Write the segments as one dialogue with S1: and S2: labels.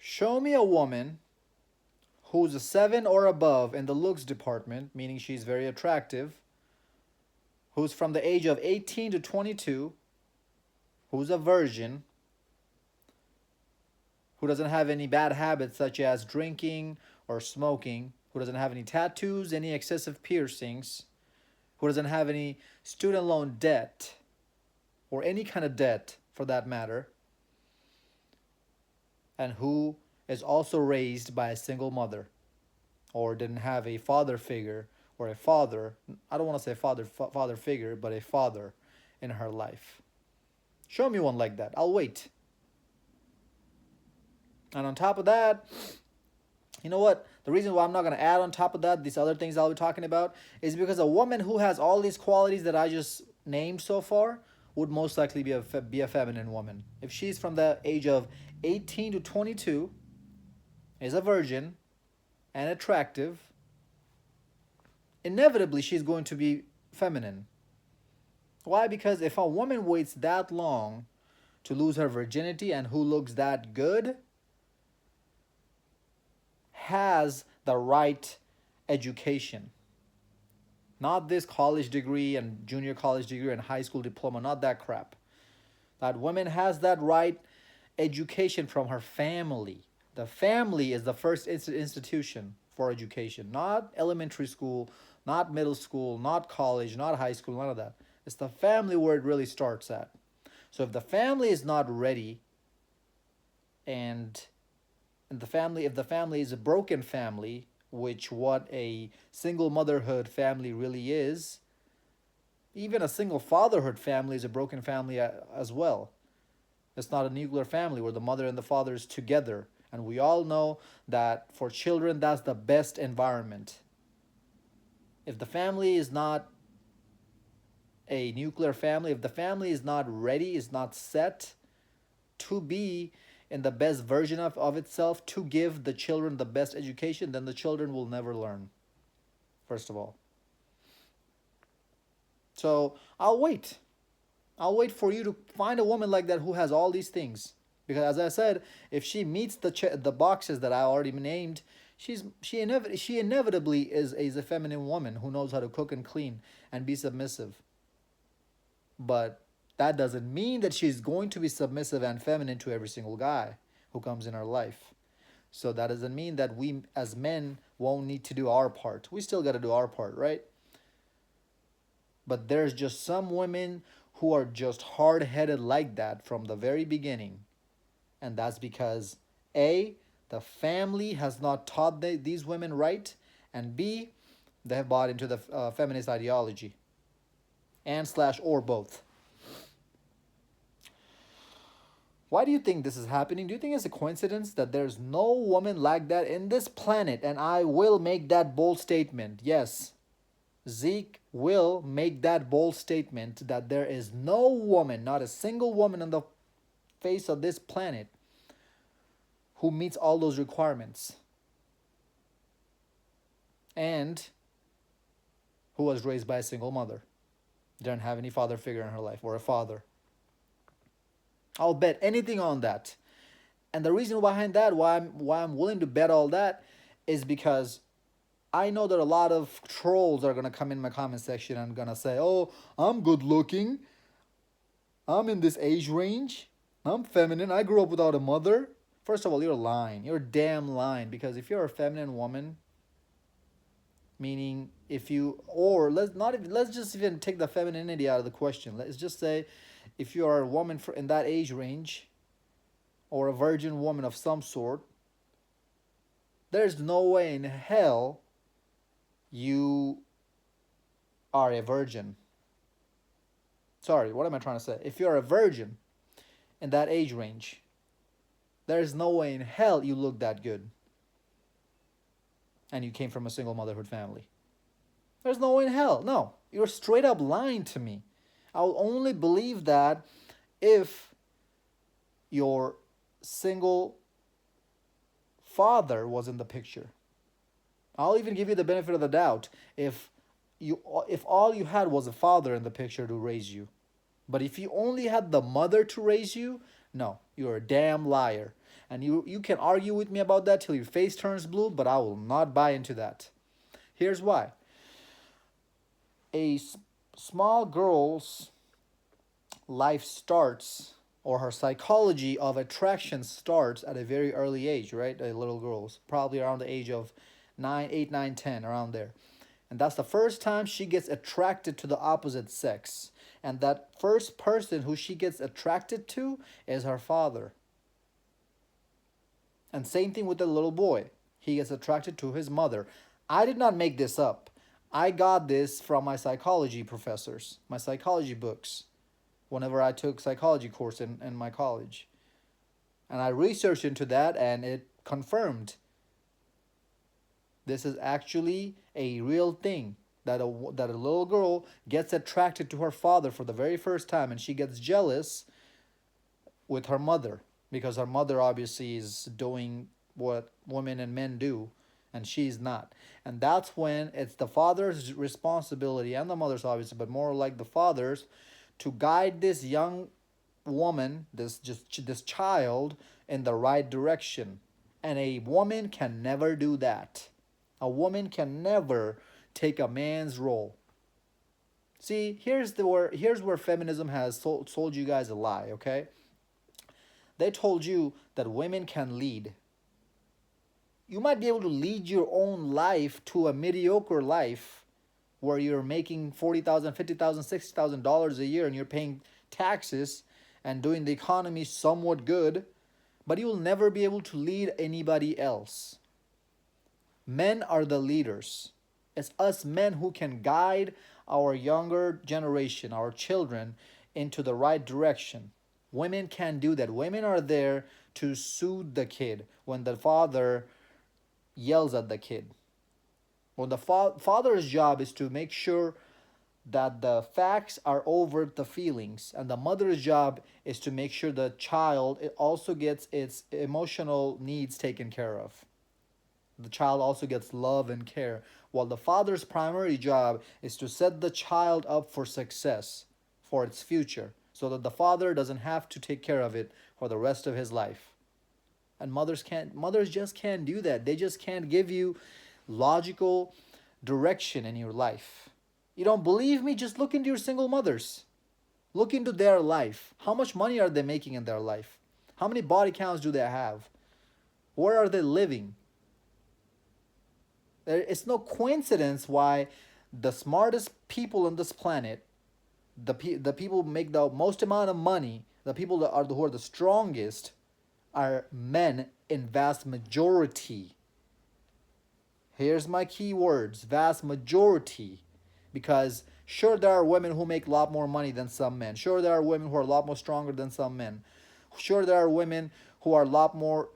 S1: Show me a woman who's a 7 or above in the looks department, meaning she's very attractive, who's from the age of 18 to 22, who's a virgin, who doesn't have any bad habits such as drinking or smoking, who doesn't have any tattoos, any excessive piercings, who doesn't have any student loan debt or any kind of debt for that matter, and who is also raised by a single mother or didn't have a father figure or a father, I don't want to say father figure, but a father in her life. Show me one like that. I'll wait. And on top of that, you know what? The reason why I'm not going to add on top of that these other things I'll be talking about is because a woman who has all these qualities that I just named so far would most likely be a feminine woman. If she's from the age of 18 to 22, is a virgin, and attractive, inevitably she's going to be feminine. Why? Because if a woman waits that long to lose her virginity and who looks that good has the right education. Not this college degree and junior college degree and high school diploma, not that crap. That woman has that right education from her family. The family is the first institution for education, not elementary school, not middle school, not college, not high school, none of that. It's the family where it really starts at. So if the family is not ready and the family if the family is a broken family, which what a single motherhood family really is, even a single fatherhood family is a broken family as well. It's not a nuclear family where the mother and the father is together. And we all know that for children, that's the best environment. If the family is not a nuclear family, if the family is not ready, is not set to be in the best version of itself, to give the children the best education, then the children will never learn, first of all. So I'll wait. I'll wait for you to find a woman like that who has all these things. Because as I said, if she meets the boxes that I already named, she inevitably is a feminine woman who knows how to cook and clean and be submissive. But that doesn't mean that she's going to be submissive and feminine to every single guy who comes in her life. So that doesn't mean that we as men won't need to do our part. We still got to do our part, right? But there's just some women who are just hard-headed like that from the very beginning. And that's because A, the family has not taught these women right, and B, they have bought into the feminist ideology, and slash or both. Why do you think this is happening? Do you think it's a coincidence that there's no woman like that in this planet? And I will make that bold statement. Yes, Zeke will make that bold statement that there is no woman, not a single woman on the face of this planet who meets all those requirements and who was raised by a single mother, didn't have any father figure in her life or a father. I'll bet anything on that. And the reason behind that, why I'm willing to bet all that, is because I know that a lot of trolls are gonna come in my comment section and gonna say, "Oh, I'm good looking. I'm in this age range. I'm feminine. I grew up without a mother." First of all, you're lying. You're damn lying. Because if you're a feminine woman, meaning if you, or let's just even take the femininity out of the question. Let's just say, if you are a woman in that age range, or a virgin woman of some sort, there's no way in hell you are a virgin. Sorry, what am I trying to say? If you're a virgin in that age range, there's no way in hell you look that good. And you came from a single motherhood family. There's no way in hell. No, you're straight up lying to me. I'll only believe that if your single father was in the picture. I'll even give you the benefit of the doubt if all you had was a father in the picture to raise you. But if you only had the mother to raise you, no, you're a damn liar. And you can argue with me about that till your face turns blue, but I will not buy into that. Here's why. A small girl's life starts, or her psychology of attraction starts at a very early age, right? A little girl's probably around the age of 9, 8, 9, 10, around there. And that's the first time she gets attracted to the opposite sex. And that first person who she gets attracted to is her father. And same thing with the little boy. He gets attracted to his mother. I did not make this up. I got this from my psychology professors, my psychology books, whenever I took psychology course in my college. And I researched into that and it confirmed this is actually a real thing. That a little girl gets attracted to her father for the very first time and she gets jealous with her mother because her mother obviously is doing what women and men do and she's not. And that's when it's the father's responsibility, and the mother's obviously, but more like the father's, to guide this young woman, this child, in the right direction. And a woman can never do that. A woman can never take a man's role. See, here's where feminism has sold you guys a lie, okay? They told you that women can lead. You might be able to lead your own life to a mediocre life where you're making $40,000, $50,000, $60,000 a year and you're paying taxes and doing the economy somewhat good, but you will never be able to lead anybody else. Men are the leaders. It's us men who can guide our younger generation, our children, into the right direction. Women can't do that. Women are there to soothe the kid when the father yells at the kid. Well, the father's job is to make sure that the facts are over the feelings, and the mother's job is to make sure the child it also gets its emotional needs taken care of. The child also gets love and care, while the father's primary job is to set the child up for success, for its future, so that the father doesn't have to take care of it for the rest of his life. And mothers just can't do that. They just can't give you logical direction in your life. You don't believe me? Just look into your single mothers. Look into their life. How much money are they making in their life? How many body counts do they have? Where are they living? It's no coincidence why the smartest people on this planet, the people who make the most amount of money, the people who are the strongest, are men in vast majority. Here's my key words: vast majority. Because sure, there are women who make a lot more money than some men. Sure, there are women who are a lot more stronger than some men. Sure, there are women who are a lot more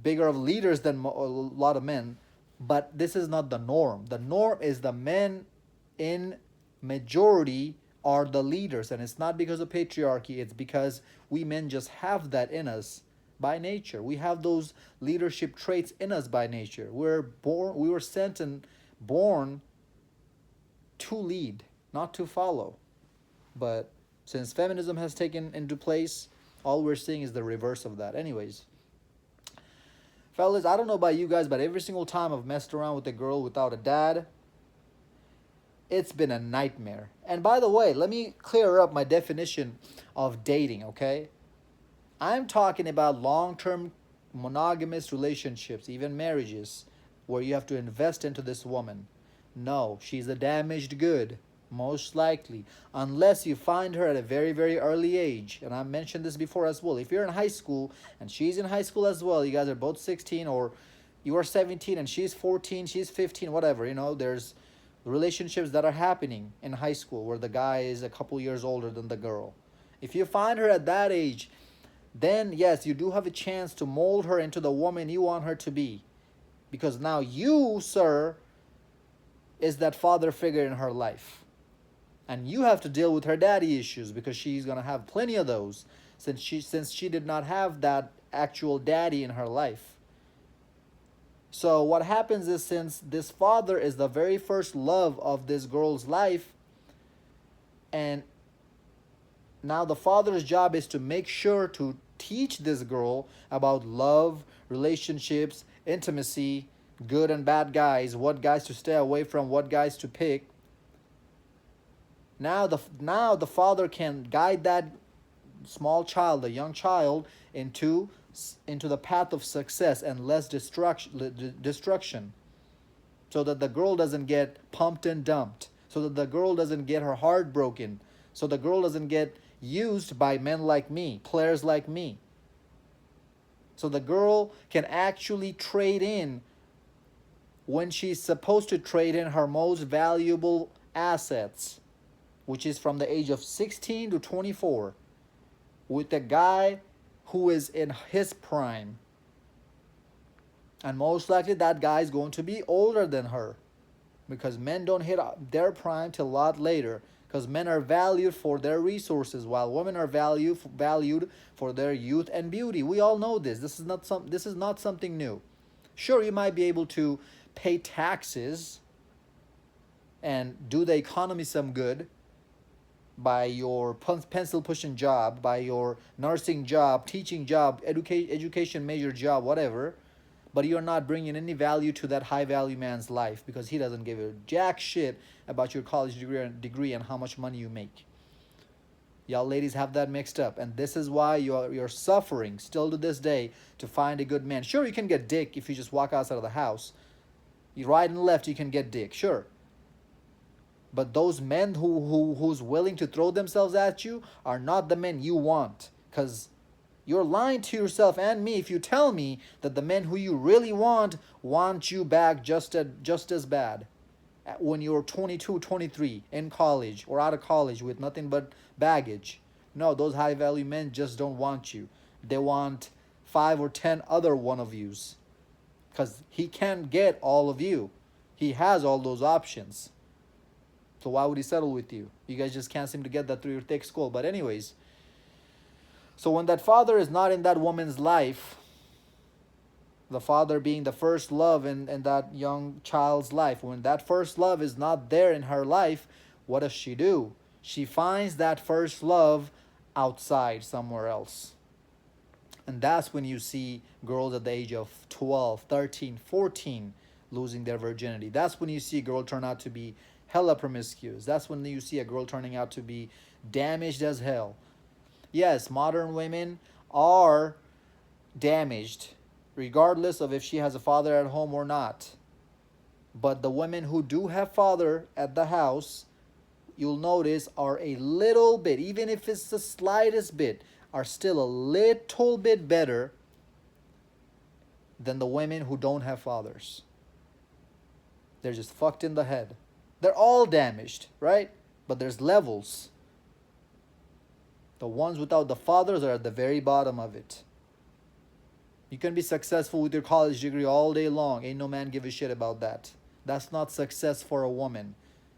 S1: bigger of leaders than a lot of men. But this is not the norm. The norm is the men in majority are the leaders. And it's not because of patriarchy. It's because we men just have that in us by nature. We have those leadership traits in us by nature. We were sent and born to lead, not to follow. But since feminism has taken into place, all we're seeing is the reverse of that. Anyways, fellas, I don't know about you guys, but every single time I've messed around with a girl without a dad, it's been a nightmare. And by the way, let me clear up my definition of dating, okay? I'm talking about long-term monogamous relationships, even marriages, where you have to invest into this woman. No, she's a damaged good, most likely, unless you find her at a very, very early age. And I mentioned this before as well. If you're in high school and she's in high school as well, you guys are both 16, or you are 17 and she's 14, she's 15, whatever, there's relationships that are happening in high school where the guy is a couple years older than the girl. If you find her at that age, then yes, you do have a chance to mold her into the woman you want her to be. Because now you, sir, is that father figure in her life. And you have to deal with her daddy issues, because she's going to have plenty of those since she did not have that actual daddy in her life. So what happens is, since this father is the very first love of this girl's life, and Now the father's job is to make sure to teach this girl about love, relationships, intimacy, good and bad guys, what guys to stay away from, what guys to pick. Now the father can guide that small child, the young child, into the path of success and less destruction, so that the girl doesn't get pumped and dumped, so that the girl doesn't get her heart broken, so the girl doesn't get used by men like me, players like me. So the girl can actually trade in when she's supposed to trade in her most valuable assets, which is from the age of 16 to 24, with a guy who is in his prime. And most likely that guy is going to be older than her, because men don't hit their prime till a lot later, because men are valued for their resources while women are valued for their youth and beauty. We all know this. This is not something new. Sure, you might be able to pay taxes and do the economy some good by your pencil pushing job, by your nursing job, teaching job, education major job, whatever, but you're not bringing any value to that high value man's life, because he doesn't give a jack shit about your college degree and how much money you make. Y'all ladies have that mixed up, and this is why you're suffering still to this day to find a good man. Sure, you can get dick if you just walk outside of the house. You right and left, you can get dick, sure. But those men who's willing to throw themselves at you are not the men you want, because you're lying to yourself and me if you tell me that the men who you really want you back just as bad when you're 22, 23, in college or out of college with nothing but baggage. No, those high value men just don't want you. They want 5 or 10 other one of yous, because he can't get all of you. He has all those options. So why would he settle with you? You guys just can't seem to get that through your thick skull. But anyways, so when that father is not in that woman's life, the father being the first love in that young child's life, when that first love is not there in her life, what does she do? She finds that first love outside somewhere else. And that's when you see girls at the age of 12, 13, 14 losing their virginity. That's when you see a girl turn out to be hella promiscuous. That's when you see a girl turning out to be damaged as hell. Yes, modern women are damaged, regardless of if she has a father at home or not. But the women who do have father at the house, you'll notice, are a little bit, even if it's the slightest bit, are still a little bit better than the women who don't have fathers. They're just fucked in the head. They're all damaged, right? But there's levels. The ones without the fathers are at the very bottom of it. You can be successful with your college degree all day long. Ain't no man give a shit about that. That's not success for a woman.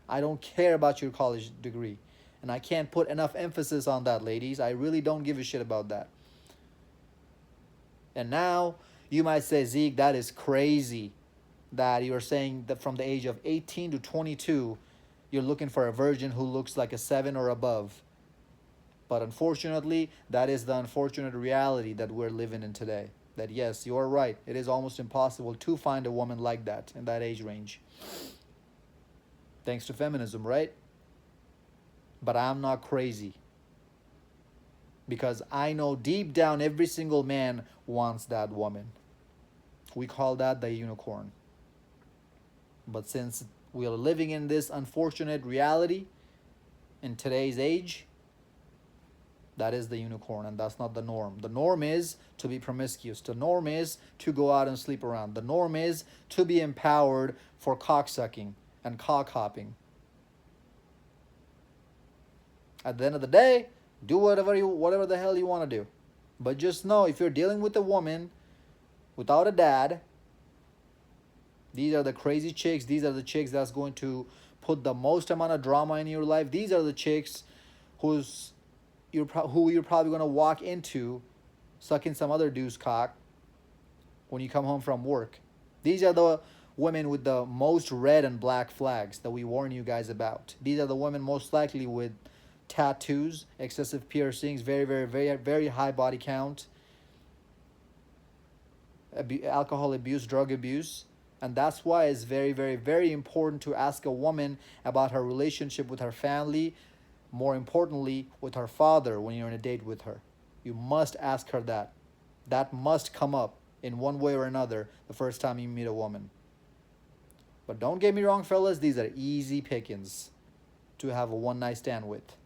S1: I don't care about your college degree. And I can't put enough emphasis on that, ladies. I really don't give a shit about that. And now, you might say, Zeke, that is crazy, that you're saying that from the age of 18 to 22, you're looking for a virgin who looks like a 7 or above. But unfortunately, that is the unfortunate reality that we're living in today. That yes, you're right, it is almost impossible to find a woman like that in that age range. Thanks to feminism, right? But I'm not crazy. Because I know deep down every single man wants that woman. We call that the unicorn. But since we are living in this unfortunate reality in today's age, that is the unicorn, and that's not the norm. The norm is to be promiscuous. The norm is to go out and sleep around. The norm is to be empowered for cocksucking and cock hopping. At the end of the day, do whatever the hell you want to do. But just know, if you're dealing with a woman without a dad, these are the crazy chicks. These are the chicks that's going to put the most amount of drama in your life. These are the chicks who you're probably going to walk into sucking some other dude's cock when you come home from work. These are the women with the most red and black flags that we warn you guys about. These are the women most likely with tattoos, excessive piercings, very high body count, alcohol abuse, drug abuse. And that's why it's very important to ask a woman about her relationship with her family, more importantly, with her father when you're on a date with her. You must ask her that. That must come up in one way or another the first time you meet a woman. But don't get me wrong, fellas, these are easy pickings to have a one night stand with.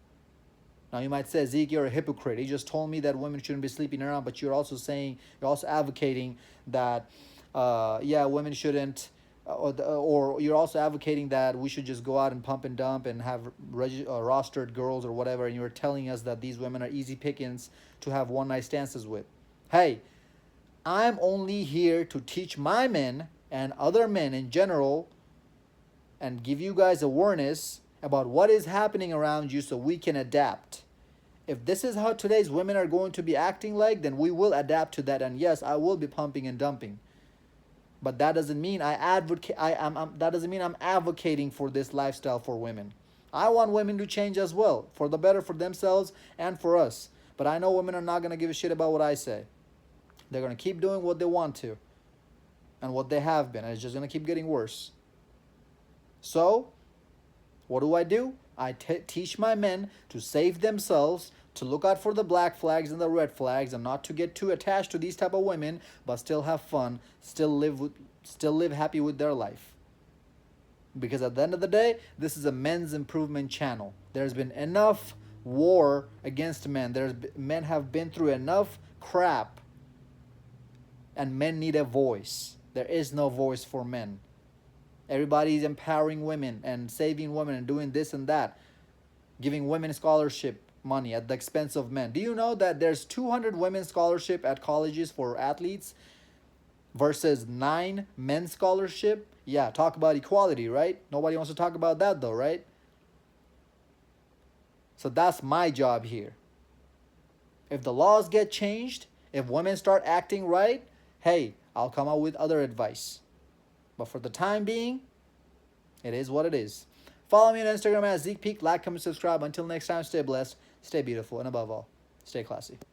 S1: Now you might say, Zeke, you're a hypocrite. You just told me that women shouldn't be sleeping around, but you're also saying, you're also advocating that, yeah, women shouldn't, or you're also advocating that we should just go out and pump and dump and have rostered girls or whatever, and you're telling us that these women are easy pickings to have one night stances with. Hey, I'm only here to teach my men and other men in general and give you guys awareness about what is happening around you so we can adapt. If this is how today's women are going to be acting like, then we will adapt to that. And yes, I will be pumping and dumping. But that doesn't mean that doesn't mean I'm advocating for this lifestyle for women. I want women to change as well, for the better for themselves and for us. But I know women are not going to give a shit about what I say. They're going to keep doing what they want to and what they have been. And it's just going to keep getting worse. So, what do? I teach my men to save themselves, to look out for the black flags and the red flags, and not to get too attached to these type of women, but still have fun, still live happy with their life. Because at the end of the day, this is a men's improvement channel. There's been enough war against men. Men have been through enough crap, and men need a voice. There is no voice for men. Everybody's empowering women and saving women and doing this and that, giving women scholarship money at the expense of men. Do you know that there's 200 women's scholarship at colleges for athletes versus 9 men's scholarship? Yeah, talk about equality, right? Nobody wants to talk about that though, right? So that's my job here. If the laws get changed, if women start acting right, hey, I'll come out with other advice. But for the time being, it is what it is. Follow me on Instagram at Zeekpeak. Like, comment, subscribe. Until next time, stay blessed, stay beautiful, and above all, stay classy.